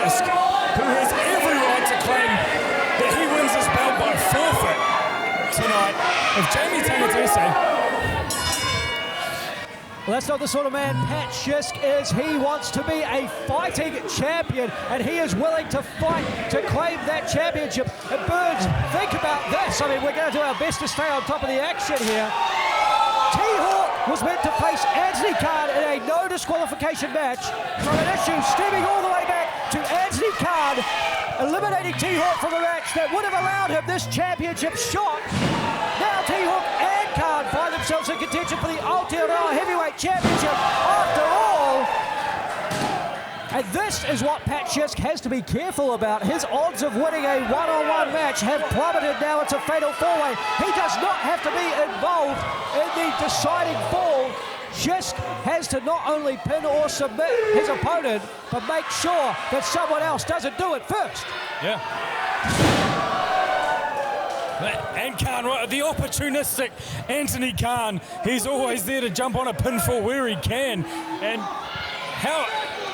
Schisk, who has every right to claim that he wins this belt by forfeit tonight. If Jamie Tangatese... Well, that's not the sort of man Pat Schisk is. He wants to be a fighting champion, and he is willing to fight to claim that championship. And Burns, think about this. I mean, we're going to do our best to stay on top of the action here. Hawke was meant to face Antony in a no disqualification match from an issue stemming all the way back to Antony eliminating Hawke from a match that would have allowed him this championship shot. Now Hawke and Khan find themselves in contention for the Aotearoa Heavyweight Championship after all. And this is what Pat Schisk has to be careful about. His odds of winning a one-on-one match have plummeted. Now it's a fatal four-way. He does not have to be involved in the deciding fall. Schisk has to not only pin or submit his opponent, but make sure that someone else doesn't do it first. Yeah. And Khan, right, the opportunistic Antony Khan, he's always there to jump on a pinfall where he can. And how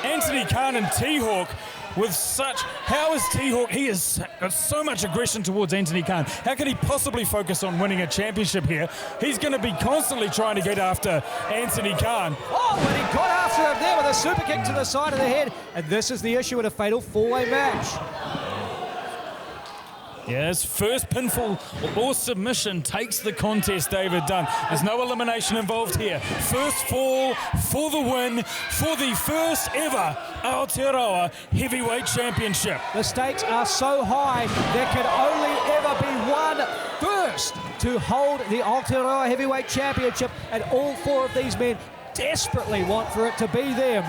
Antony Khan and Hawke with such, how is Hawke, he has got so much aggression towards Antony Khan. How can he possibly focus on winning a championship here? He's going to be constantly trying to get after Antony Khan. Oh, and he got after him there with a super kick to the side of the head. And this is the issue in a fatal four-way match. Yes, first pinfall or submission takes the contest, David Dunn. There's no elimination involved here. First fall for the win for the first ever Aotearoa Heavyweight Championship. The stakes are so high, there can only ever be one first to hold the Aotearoa Heavyweight Championship, and all four of these men desperately want for it to be them.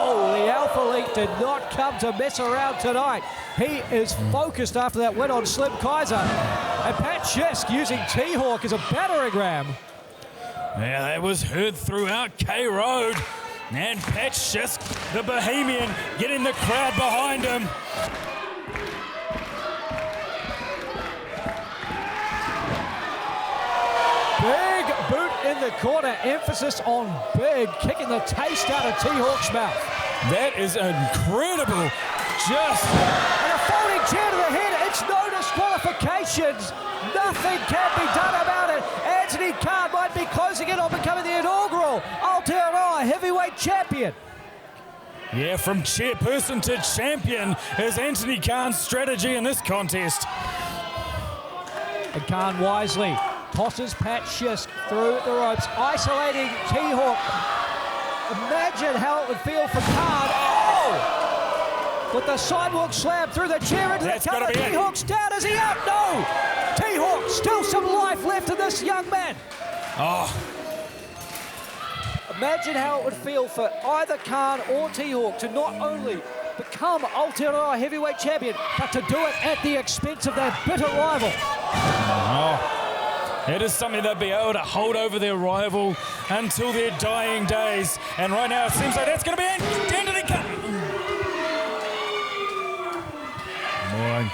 The Alpha League did not come to mess around tonight. He is focused after that win on Slim Kaiser. And Pat Schisk using Hawke as a battering ram. Yeah, that was heard throughout K Road. And Pat Schisk, the Bohemian, getting the crowd behind him. Big boot in the corner, emphasis on big, kicking the taste out of Hawke's mouth. That is incredible. And a folding chair to the head, it's no disqualifications. Nothing can be done about it. Antony Khan might be closing in on becoming the inaugural Aotearoa Heavyweight Champion. Yeah, from chairperson to champion is Antony Khan's strategy in this contest. And Khan wisely tosses Pat Schisk through the ropes, isolating Hawke. Imagine how it would feel for Khan. Oh! With the sidewalk slam through the chair into the cover. Hawke's down. Is he out? No! Hawke, still some life left in this young man. Oh. Imagine how it would feel for either Khan or Hawke to not only become Aotearoa Heavyweight Champion, but to do it at the expense of their bitter rival. Oh. It is something they'll be able to hold over their rival until their dying days. And right now it seems like that's going to be Antony Khan. Boy.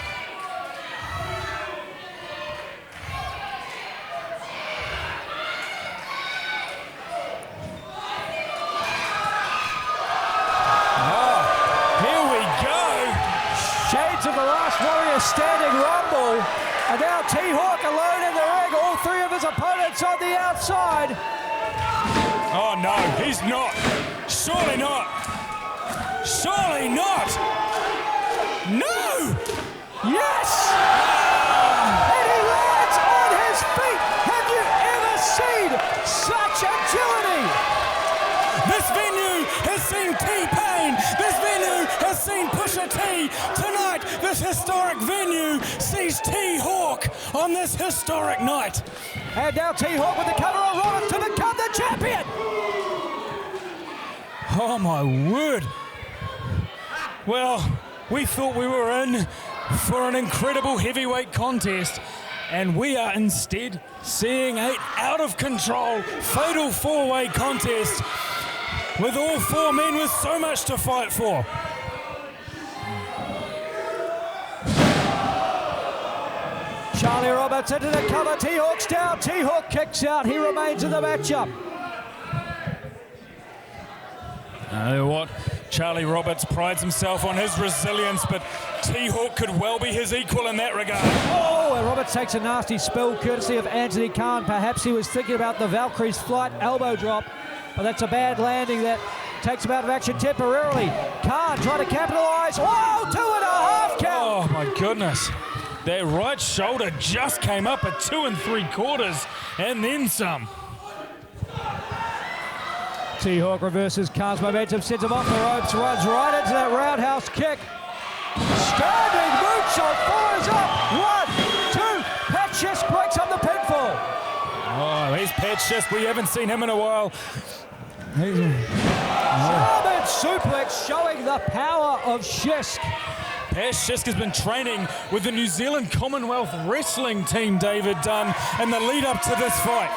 Here we go. Shades of the Last Warrior standing rumble. And now Hawke alone in the ring, all three of his opponents on the outside. Oh no, he's not. Surely not. Surely not. No! Yes! And he lands on his feet. Have you ever seen such agility? This venue has seen T-Pain. This venue has seen Pusha T. Tonight, this historic venue sees Hawke on this historic night. And now Hawke with the cover on Rollins to become the champion. Oh my word. Well, we thought we were in for an incredible heavyweight contest, and we are instead seeing an out-of-control fatal four-way contest with all four men with so much to fight for. Charlie Roberts into the cover. Hawke's down. Hawke kicks out. He remains in the matchup. What? Charlie Roberts prides himself on his resilience, but T-Hawke could well be his equal in that regard. Oh, and Roberts takes a nasty spill courtesy of Antony Khan. Perhaps he was thinking about the Valkyrie's flight elbow drop, but that's a bad landing that takes him out of action temporarily. Khan trying to capitalise. Oh, 2.5 count. Oh, my goodness. That right shoulder just came up at 2 3/4 and then some. T-Hawke reverses Khan's momentum, sends him off the ropes, runs right into that roundhouse kick. Standing moonsault, fires up. 1, 2. Pat Schisk breaks up the pinfall. Oh, he's Pat Schisk. We haven't seen him in a while. German suplex showing the power of Schisk. Pat Schisk has been training with the New Zealand Commonwealth Wrestling team, David Dunn, in the lead up to this fight.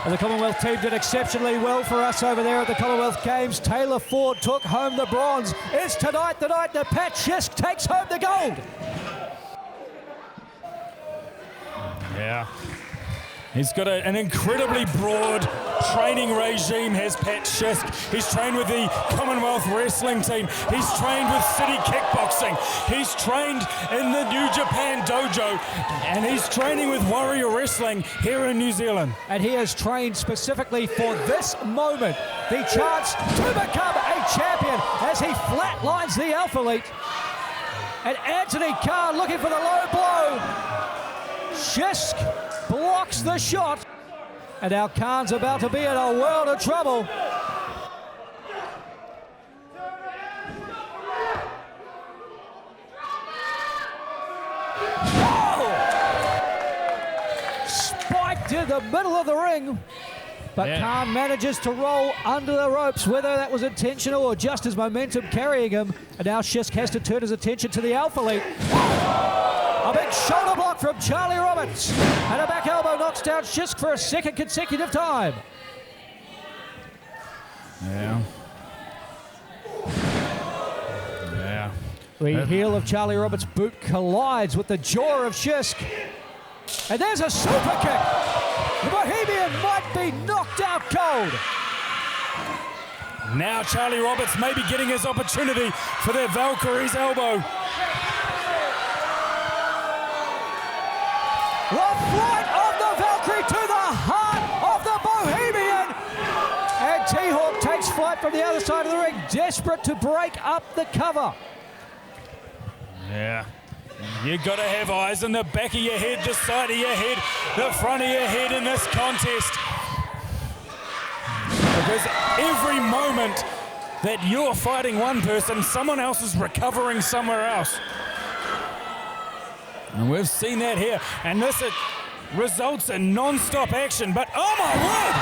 And the Commonwealth team did exceptionally well for us over there at the Commonwealth Games. Taylor Ford took home the bronze. It's tonight the night that Pat Schisk takes home the gold. Yeah. He's got an incredibly broad training regime, has Pat Schisk. He's trained with the Commonwealth Wrestling team. He's trained with City Kickboxing. He's trained in the New Japan Dojo. And he's training with Warrior Wrestling here in New Zealand. And he has trained specifically for this moment, the chance to become a champion as he flatlines the Alpha Elite. And Antony Khan looking for the low blow. Schisk blocks the shot, and now Khan's about to be in a world of trouble. Oh! Spiked in the middle of the ring, but Khan manages to roll under the ropes, whether that was intentional or just his momentum carrying him. And now Schisk has to turn his attention to the Alpha Elite. A big shoulder block from Charlie Roberts. And a back elbow knocks down Schisk for a second consecutive time. Yeah. The heel of Charlie Roberts' boot collides with the jaw of Schisk. And there's a super kick. The Bohemian might be knocked out cold. Now Charlie Roberts may be getting his opportunity for that Valkyrie's elbow. The flight of the Valkyrie to the heart of the Bohemian. And T-Hawke takes flight from the other side of the ring, desperate to break up the cover. Yeah. You got to have eyes in the back of your head, the side of your head, the front of your head in this contest. Because every moment that you're fighting one person, someone else is recovering somewhere else. And we've seen that here. And this results in non-stop action. But, oh my word!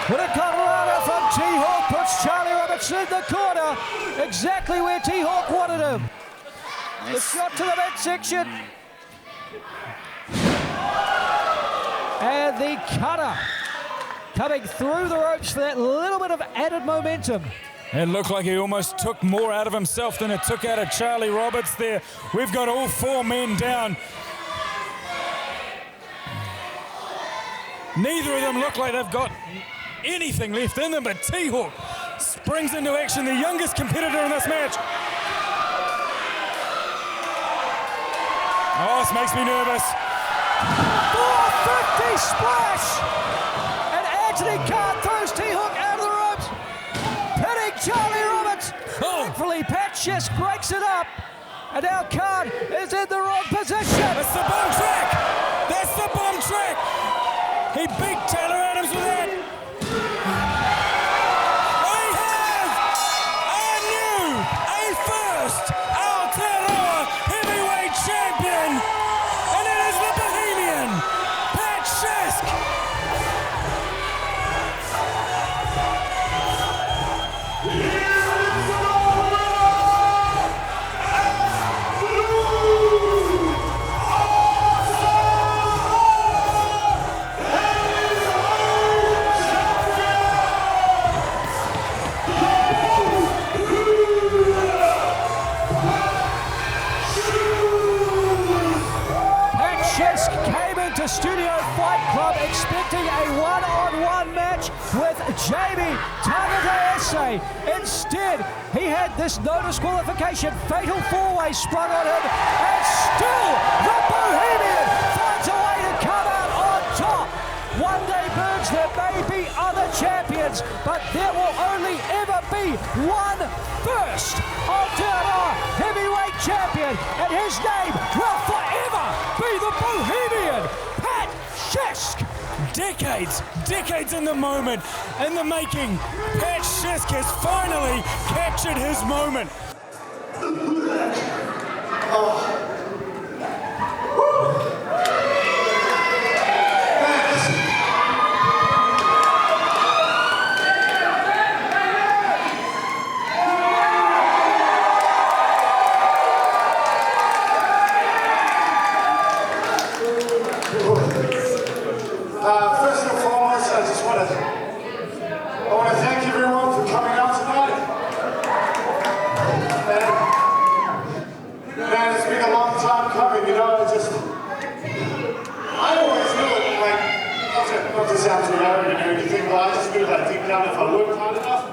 With a Colorado from T-Hawke puts Charlie Roberts in the corner. Exactly where T-Hawke wanted him. The shot to the midsection. And the cutter coming through the ropes for that little bit of added momentum. It looked like he almost took more out of himself than it took out of Charlie Roberts there. We've got all 4 men down. Neither of them look like they've got anything left in them, but T-Hawke springs into action, the youngest competitor in this match. Oh, this makes me nervous. 450 splash! And Antony Khan throws T-Hawke out of the ropes. Pinning Charlie Roberts. Thankfully, Pat Schisk breaks it up. And now Khan is in the wrong position. That's the bomb track. That's the bomb track. He beat Taylor Adams with that. We have a first Aotearoa Heavyweight Champion. And it is the Bohemian, Pat Schisk. to Studio Fight Club expecting a one-on-one match with Jamie Tagataese. Instead, he had this no disqualification fatal four-way sprung on him, and still the Bohemian finds a way to come out on top. One day, Burns, there may be other champions, but there will only ever be one first Aotearoa Heavyweight Champion, and his name will forever be the Bohemian, Pat Schisk. Decades in the moment, in the making. Pat Schisk has finally captured his moment. First and foremost, I want to thank everyone for coming out tonight. Man, it's been a long time coming, you know. I always knew it, like, not to sound too arrogant or anything, but I just knew that deep down if I worked hard enough,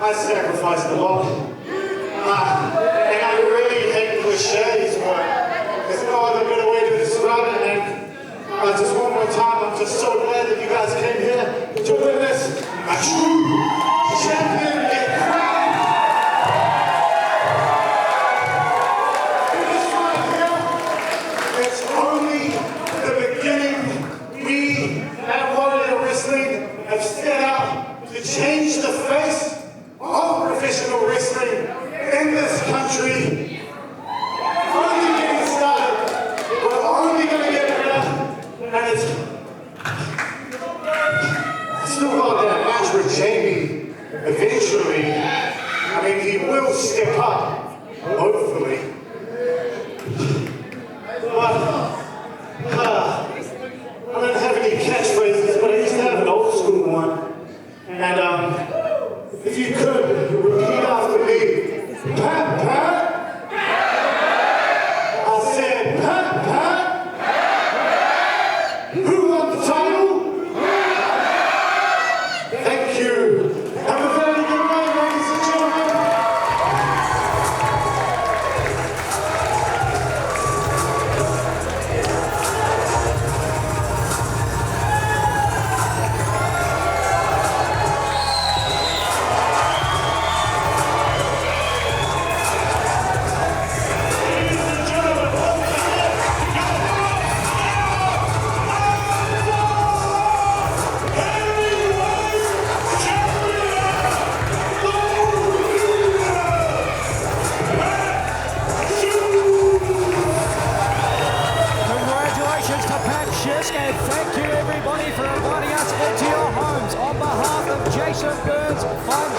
I'd sacrifice a lot. And I really hate cliches, but there's no other better way to describe it. And just one more time, I'm just so glad that you guys came here to witness a true champion get crowned. This right here, it's only the beginning. We at Warrior Wrestling have set out to change the face of professional wrestling in this country. Only getting started. We're only going to get better. And it's still got that match with Jamie eventually. I mean, he will step up, hopefully. But I don't have any catchphrases, but I used to have an old school one. And if you could, repeat after me. Pat, Pat. I said, Pat, Pat. Who won the title? Thank you. Have a very good night, ladies and gentlemen. And thank you everybody for inviting us into your homes. On behalf of Jason Burns, I'm